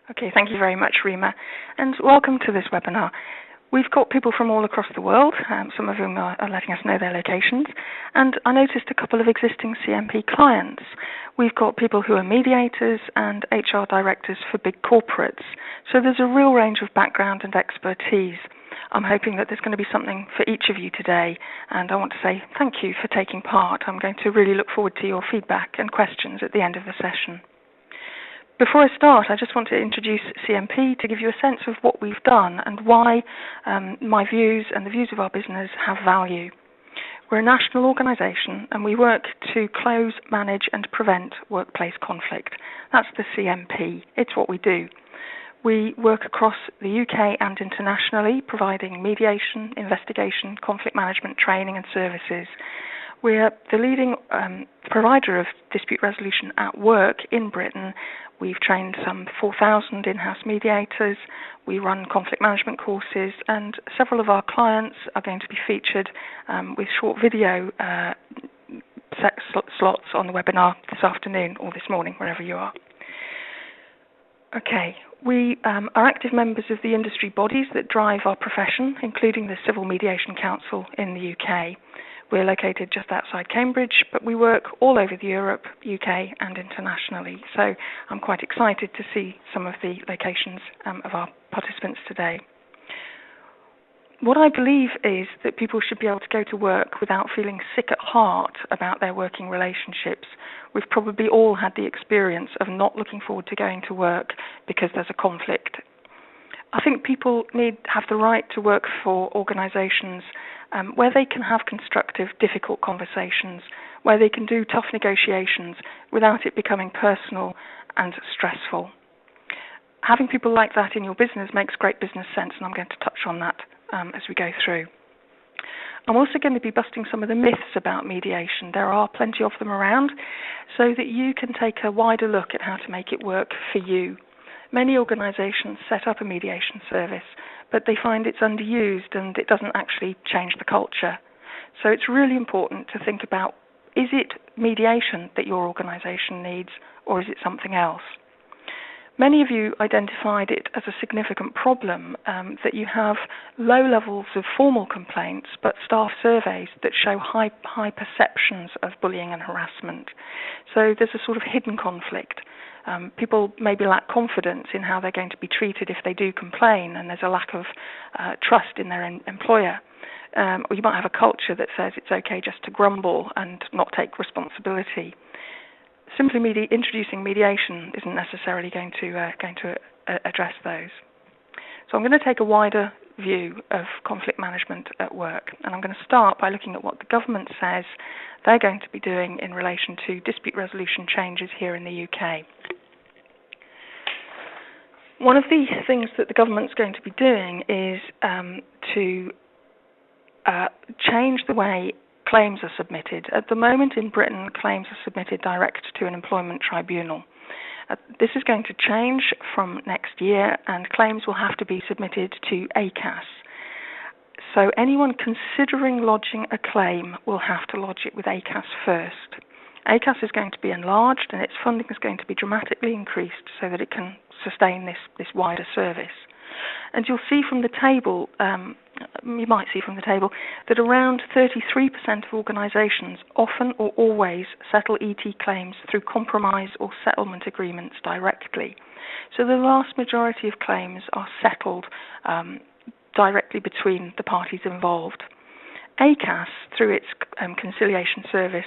Okay, thank you very much, Rima, and welcome to this webinar. We've got people from all across the world, some of whom are letting us know their locations, and I noticed a couple of existing CMP clients. We've got people who are mediators and HR directors for big corporates, so there's a real range of background and expertise. I'm hoping that there's going to be something for each of you today, and I want to say thank you for taking part. I'm going to really look forward to your feedback and questions at the end of the session. Before I start, I just want to introduce CMP to give you a sense of what we've done and why my views and the views of our business have value. We're a national organisation and we work to close, manage and prevent workplace conflict. That's the CMP. It's what we do. We work across the UK and internationally, providing mediation, investigation, conflict management training and services. We're the leading provider of dispute resolution at work in Britain. We've trained some 4,000 in-house mediators. We run conflict management courses, and several of our clients are going to be featured with short video slots on the webinar this afternoon or this morning, wherever you are. Okay, we are active members of the industry bodies that drive our profession, including the Civil Mediation Council in the UK. We're located just outside Cambridge, but we work all over Europe, UK and internationally. So I'm quite excited to see some of the locations of our participants today. What I believe is that people should be able to go to work without feeling sick at heart about their working relationships. We've probably all had the experience of not looking forward to going to work because there's a conflict. I think people have the right to work for organisations where they can have constructive, difficult conversations, where they can do tough negotiations without it becoming personal and stressful. Having people like that in your business makes great business sense, and I'm going to touch on that as we go through. I'm also going to be busting some of the myths about mediation. There are plenty of them around, so that you can take a wider look at how to make it work for you. Many organisations set up a mediation service, but they find it's underused and it doesn't actually change the culture. So it's really important to think about, is it mediation that your organisation needs, or is it something else? Many of you identified it as a significant problem that you have low levels of formal complaints, but staff surveys that show high perceptions of bullying and harassment. So there's a sort of hidden conflict. People maybe lack confidence in how they're going to be treated if they do complain, and there's a lack of trust in their employer. Or you might have a culture that says it's okay just to grumble and not take responsibility. Simply introducing mediation isn't necessarily going to address those. So I'm going to take a wider view of conflict management at work, and I'm going to start by looking at what the government says they're going to be doing in relation to dispute resolution changes here in the UK. One of the things that the government's going to be doing is to change the way claims are submitted. At the moment in Britain, claims are submitted direct to an employment tribunal. This is going to change from next year, and claims will have to be submitted to ACAS. So anyone considering lodging a claim will have to lodge it with ACAS first. ACAS is going to be enlarged, and its funding is going to be dramatically increased so that it can sustain this wider service. And you'll see from the table, you might see from the table, that around 33% of organisations often or always settle ET claims through compromise or settlement agreements directly. So the vast majority of claims are settled directly between the parties involved. ACAS, through its conciliation service,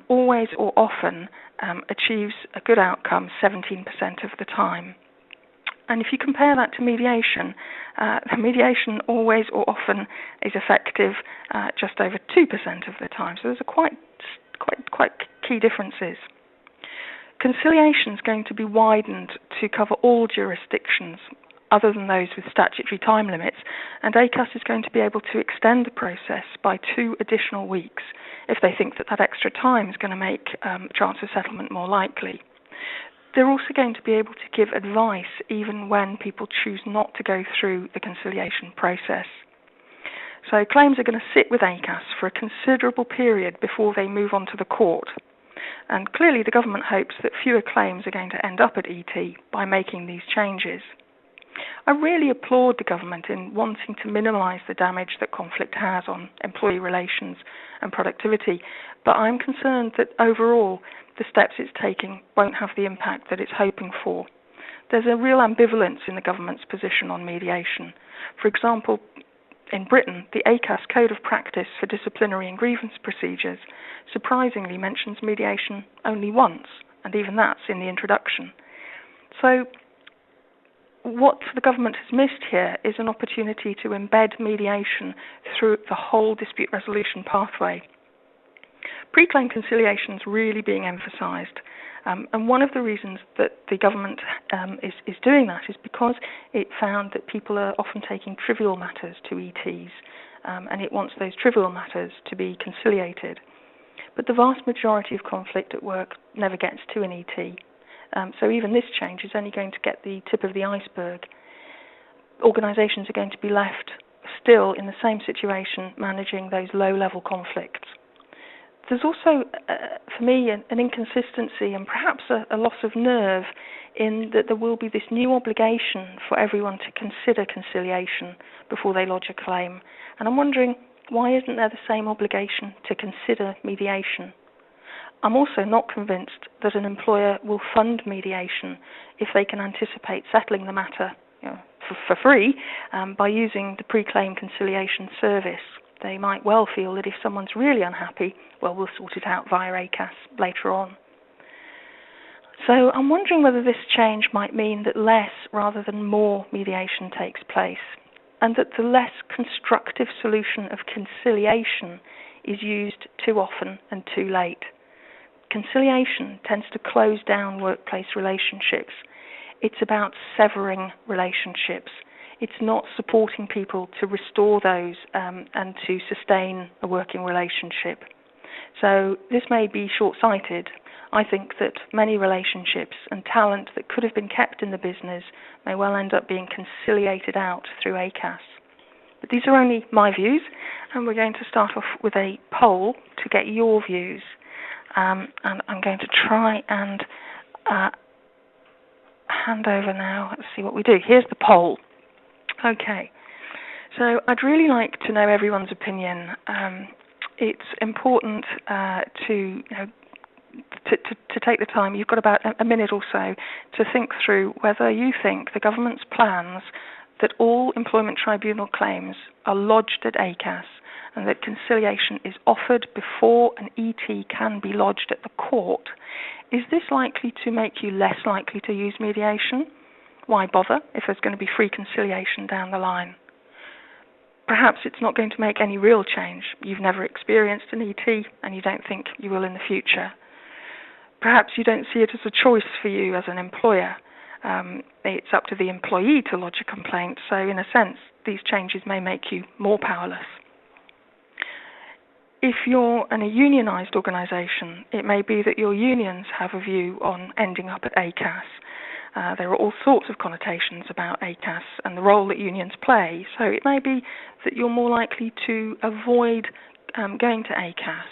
always or often achieves a good outcome 17% of the time. And if you compare that to mediation, mediation always or often is effective just over 2% of the time. So there's quite key differences. Conciliation is going to be widened to cover all jurisdictions other than those with statutory time limits, and ACAS is going to be able to extend the process by 2 additional weeks if they think that extra time is going to make chance of settlement more likely. They're also going to be able to give advice even when people choose not to go through the conciliation process. So claims are going to sit with ACAS for a considerable period before they move on to the court. And clearly the government hopes that fewer claims are going to end up at ET by making these changes. I really applaud the government in wanting to minimise the damage that conflict has on employee relations and productivity, but I'm concerned that overall the steps it's taking won't have the impact that it's hoping for. There's a real ambivalence in the government's position on mediation. For example, in Britain, the ACAS Code of Practice for Disciplinary and Grievance Procedures surprisingly mentions mediation only once, and even that's in the introduction. So what the government has missed here is an opportunity to embed mediation through the whole dispute resolution pathway. Pre-claim conciliation is really being emphasised, and one of the reasons that the government is doing that is because it found that people are often taking trivial matters to ETs, and it wants those trivial matters to be conciliated. But the vast majority of conflict at work never gets to an ET. So even this change is only going to get the tip of the iceberg. Organisations are going to be left still in the same situation managing those low-level conflicts. There's also, for me, an inconsistency and perhaps a loss of nerve in that there will be this new obligation for everyone to consider conciliation before they lodge a claim. And I'm wondering, why isn't there the same obligation to consider mediation? I'm also not convinced that an employer will fund mediation if they can anticipate settling the matter for free by using the pre-claim conciliation service. They might well feel that if someone's really unhappy, well, we'll sort it out via ACAS later on. So I'm wondering whether this change might mean that less rather than more mediation takes place, and that the less constructive solution of conciliation is used too often and too late. Conciliation tends to close down workplace relationships. It's about severing relationships. It's not supporting people to restore those and to sustain a working relationship. So this may be short-sighted. I think that many relationships and talent that could have been kept in the business may well end up being conciliated out through ACAS. But these are only my views, and we're going to start off with a poll to get your views. And I'm going to try and hand over now. Let's see what we do. Here's the poll. Okay. So I'd really like to know everyone's opinion. It's important to take the time. You've got about a minute or so to think through whether you think the government's plans that all employment tribunal claims are lodged at ACAS and that conciliation is offered before an ET can be lodged at the court. Is this likely to make you less likely to use mediation? Why bother if there's going to be free conciliation down the line? Perhaps it's not going to make any real change. You've never experienced an ET and you don't think you will in the future. Perhaps you don't see it as a choice for you as an employer. It's up to the employee to lodge a complaint, so in a sense, these changes may make you more powerless. If you're in a unionised organisation, it may be that your unions have a view on ending up at ACAS. There are all sorts of connotations about ACAS and the role that unions play, so it may be that you're more likely to avoid going to ACAS.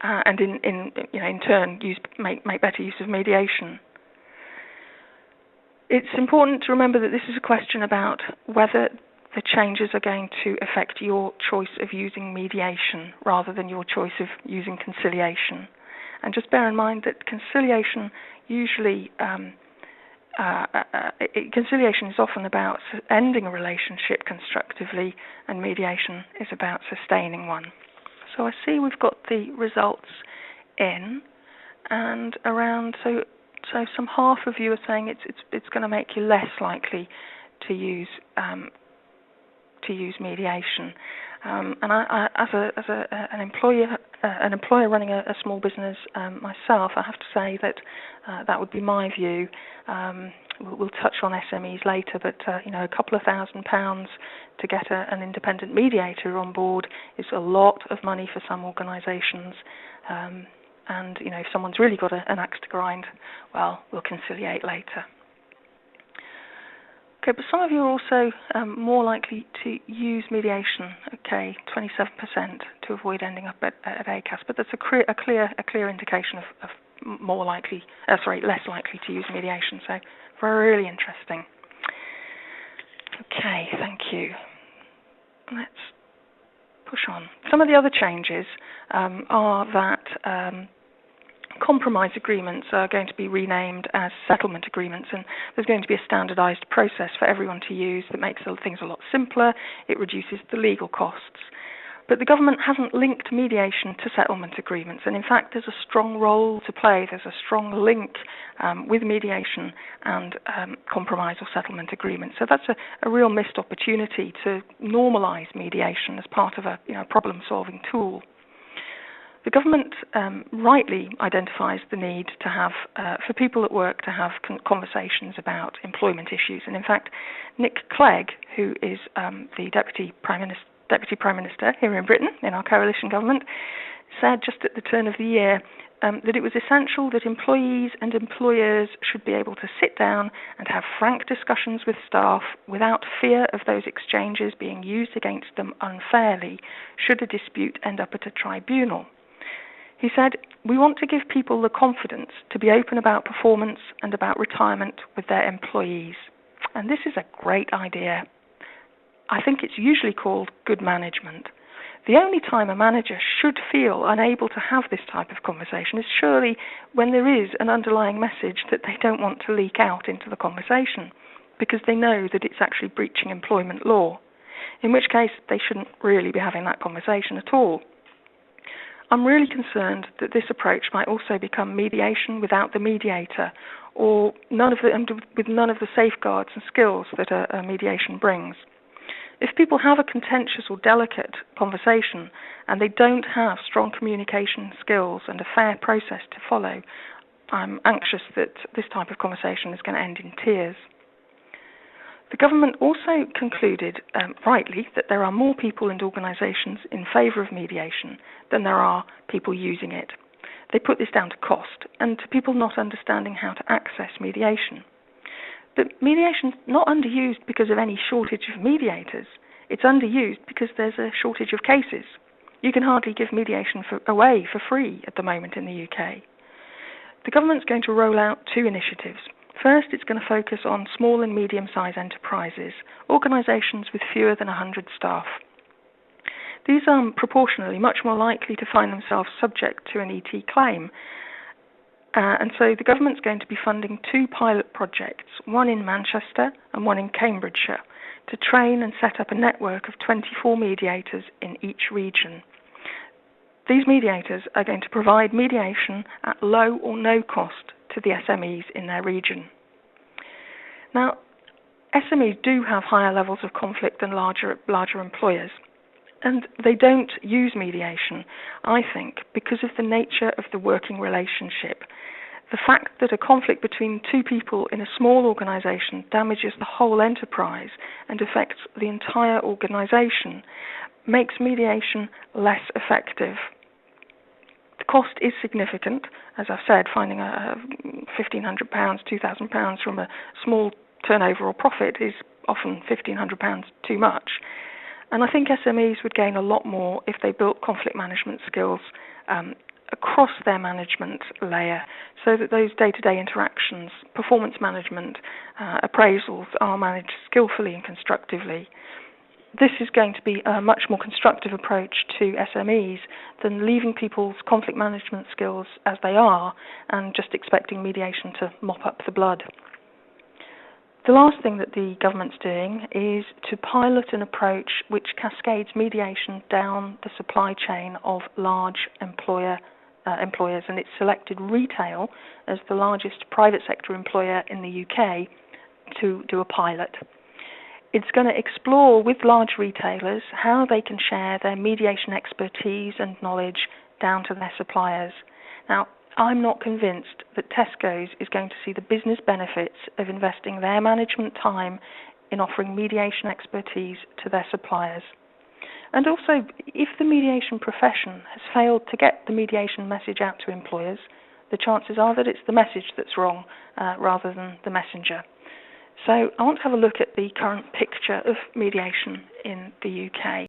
And in turn, make better use of mediation. It's important to remember that this is a question about whether the changes are going to affect your choice of using mediation rather than your choice of using conciliation. And just bear in mind that conciliation usually, conciliation is often about ending a relationship constructively, and mediation is about sustaining one. So I see we've got the results in, and around so some half of you are saying it's going to make you less likely to use mediation. And I as an employer running a small business myself, I have to say that that would be my view. We'll touch on SMEs later, but a couple of £1,000 to get an independent mediator on board is a lot of money for some organisations. And if someone's really got an axe to grind, well, we'll conciliate later. Okay, but some of you are also more likely to use mediation. Okay, 27% to avoid ending up at ACAS, but that's a clear indication of less likely to use mediation. So really interesting. Okay, thank you. Let's push on. Some of the other changes are that compromise agreements are going to be renamed as settlement agreements, and there's going to be a standardized process for everyone to use that makes things a lot simpler. It reduces the legal costs. But the government hasn't linked mediation to settlement agreements, and in fact there's a strong role to play. There's a strong link with mediation and compromise or settlement agreements. So that's a real missed opportunity to normalize mediation as part of a problem-solving tool. The government rightly identifies the need to have, for people at work, to have conversations about employment issues. And in fact, Nick Clegg, who is the Deputy Prime Minister here in Britain, in our coalition government, said just at the turn of the year that it was essential that employees and employers should be able to sit down and have frank discussions with staff without fear of those exchanges being used against them unfairly should a dispute end up at a tribunal. He said, "We want to give people the confidence to be open about performance and about retirement with their employees." And this is a great idea. I think it's usually called good management. The only time a manager should feel unable to have this type of conversation is surely when there is an underlying message that they don't want to leak out into the conversation because they know that it's actually breaching employment law, in which case they shouldn't really be having that conversation at all. I'm really concerned that this approach might also become mediation without the mediator, or with none of the safeguards and skills that a mediation brings. If people have a contentious or delicate conversation and they don't have strong communication skills and a fair process to follow, I'm anxious that this type of conversation is going to end in tears. The government also concluded, rightly, that there are more people and organisations in favour of mediation than there are people using it. They put this down to cost and to people not understanding how to access mediation. But mediation is not underused because of any shortage of mediators. It's underused because there's a shortage of cases. You can hardly give mediation away for free at the moment in the UK. The government's going to roll out two initiatives. First, it's going to focus on small and medium-sized enterprises, organisations with fewer than 100 staff. These are proportionally much more likely to find themselves subject to an ET claim. And so the government's going to be funding two pilot projects, one in Manchester and one in Cambridgeshire, to train and set up a network of 24 mediators in each region. These mediators are going to provide mediation at low or no cost to the SMEs in their region. Now, SMEs do have higher levels of conflict than larger employers, and they don't use mediation, I think, because of the nature of the working relationship. The fact that a conflict between two people in a small organisation damages the whole enterprise and affects the entire organisation makes mediation less effective. The cost is significant. As I've said, finding £1,500, £2,000 from a small turnover or profit is often £1,500 too much. And I think SMEs would gain a lot more if they built conflict management skills across their management layer so that those day-to-day interactions, performance management, appraisals are managed skillfully and constructively. This is going to be a much more constructive approach to SMEs than leaving people's conflict management skills as they are and just expecting mediation to mop up the blood. The last thing that the government's doing is to pilot an approach which cascades mediation down the supply chain of large employers, and it's selected retail as the largest private sector employer in the UK to do a pilot. It's going to explore with large retailers how they can share their mediation expertise and knowledge down to their suppliers. Now, I'm not convinced that Tesco's is going to see the business benefits of investing their management time in offering mediation expertise to their suppliers. And also, if the mediation profession has failed to get the mediation message out to employers, the chances are that it's the message that's wrong rather than the messenger. So I want to have a look at the current picture of mediation in the UK.